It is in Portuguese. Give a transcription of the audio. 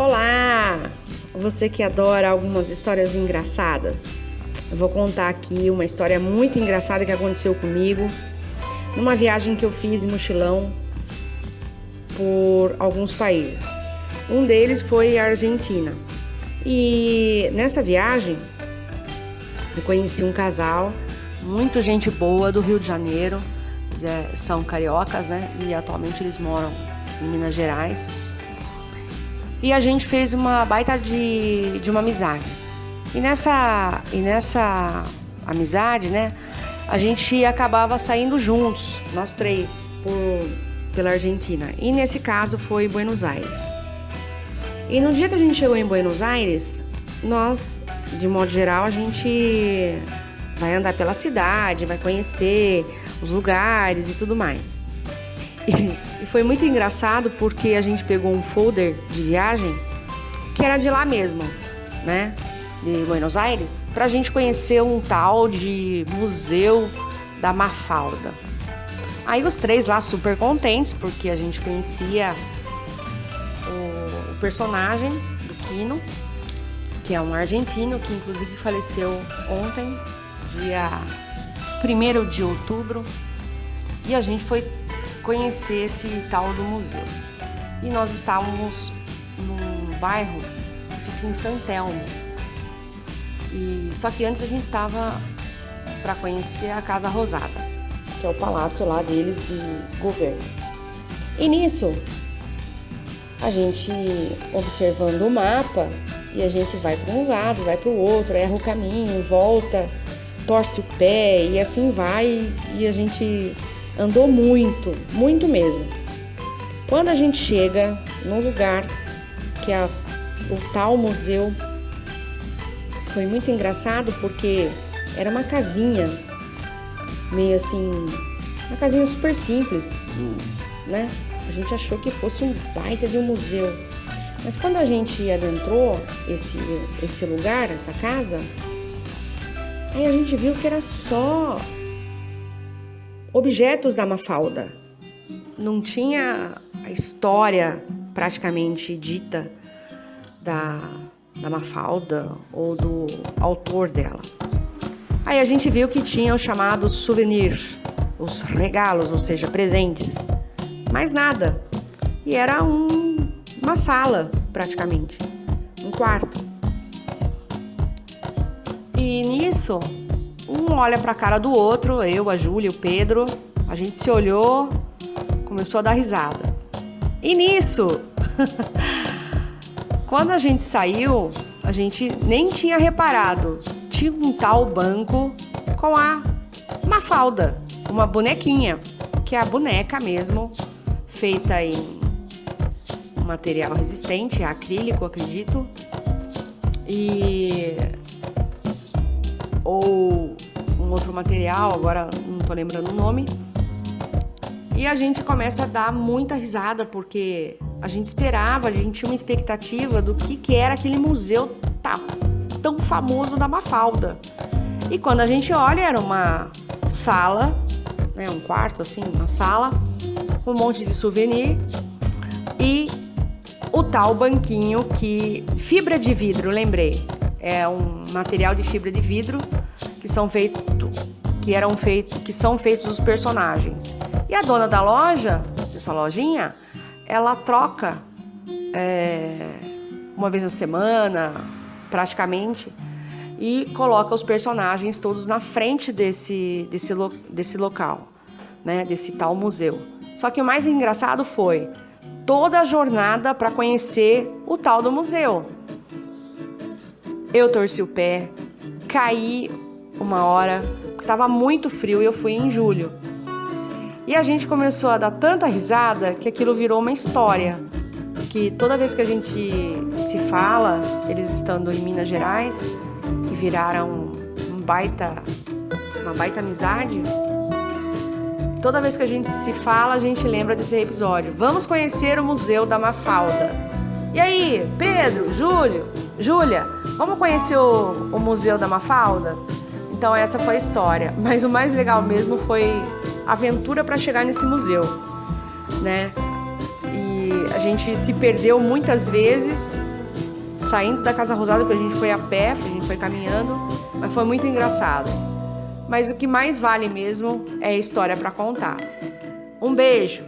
Olá! Você que adora algumas histórias engraçadas. Eu vou contar aqui uma história muito engraçada que aconteceu comigo numa viagem que eu fiz em mochilão por alguns países. Um deles foi a Argentina. E nessa viagem eu conheci um casal, muito gente boa do Rio de Janeiro. São cariocas, né? E atualmente eles moram em Minas Gerais. E a gente fez uma baita de uma amizade. E nessa amizade, né, a gente acabava saindo juntos, nós três, pela Argentina. E nesse caso foi Buenos Aires. E no dia que a gente chegou em Buenos Aires, nós, de modo geral, a gente vai andar pela cidade, vai conhecer os lugares e tudo mais. E foi muito engraçado porque a gente pegou um folder de viagem que era de lá mesmo, né, de Buenos Aires, pra gente conhecer um tal de Museu da Mafalda. Aí os três lá super contentes porque a gente conhecia o personagem do Quino, que é um argentino que inclusive faleceu ontem, dia 1º de outubro, e a gente foi conhecer esse tal do museu. E nós estávamos num bairro que fica em San Telmo. Só que antes a gente estava para conhecer a Casa Rosada, que é o palácio lá deles de governo. E nisso, a gente observando o mapa, e a gente vai para um lado, vai para o outro, erra o caminho, volta, torce o pé e assim vai, e a gente andou muito, muito mesmo. Quando a gente chega num lugar que é o tal museu, foi muito engraçado porque era uma casinha, meio assim, uma casinha super simples, né? A gente achou que fosse um baita de um museu. Mas quando a gente adentrou esse lugar, essa casa, aí a gente viu que era só objetos da Mafalda. Não tinha a história praticamente dita da Mafalda ou do autor dela. Aí a gente viu que tinha os chamados souvenirs, os regalos, ou seja, presentes. Mais nada. E era uma sala, praticamente. Um quarto. E nisso, um olha pra cara do outro, eu, a Júlia, o Pedro, a gente se olhou, começou a dar risada. E nisso, quando a gente saiu, a gente nem tinha reparado, tinha um tal banco com a Mafalda, uma bonequinha, que é a boneca mesmo, feita em material resistente, acrílico, acredito, ou um outro material, agora não tô lembrando o nome. E a gente começa a dar muita risada, porque a gente esperava, a gente tinha uma expectativa do que era aquele museu tão famoso da Mafalda. E quando a gente olha, era uma sala, né, um quarto assim, uma sala, com um monte de souvenir e o tal banquinho fibra de vidro, lembrei, é um material de fibra de vidro que são feitos os personagens. E a dona da loja, dessa lojinha, ela troca uma vez na semana, praticamente, e coloca os personagens todos na frente desse local, né, desse tal museu. Só que o mais engraçado foi toda a jornada para conhecer o tal do museu. Eu torci o pé, caí uma hora, porque estava muito frio e eu fui em julho. E a gente começou a dar tanta risada que aquilo virou uma história. Que toda vez que a gente se fala, eles estando em Minas Gerais, que viraram uma baita amizade, toda vez que a gente se fala, a gente lembra desse episódio. Vamos conhecer o Museu da Mafalda. E aí, Pedro, Júlia, vamos conhecer o Museu da Mafalda? Então essa foi a história. Mas o mais legal mesmo foi a aventura para chegar nesse museu, né? E a gente se perdeu muitas vezes saindo da Casa Rosada, porque a gente foi a pé, a gente foi caminhando, mas foi muito engraçado. Mas o que mais vale mesmo é a história para contar. Um beijo!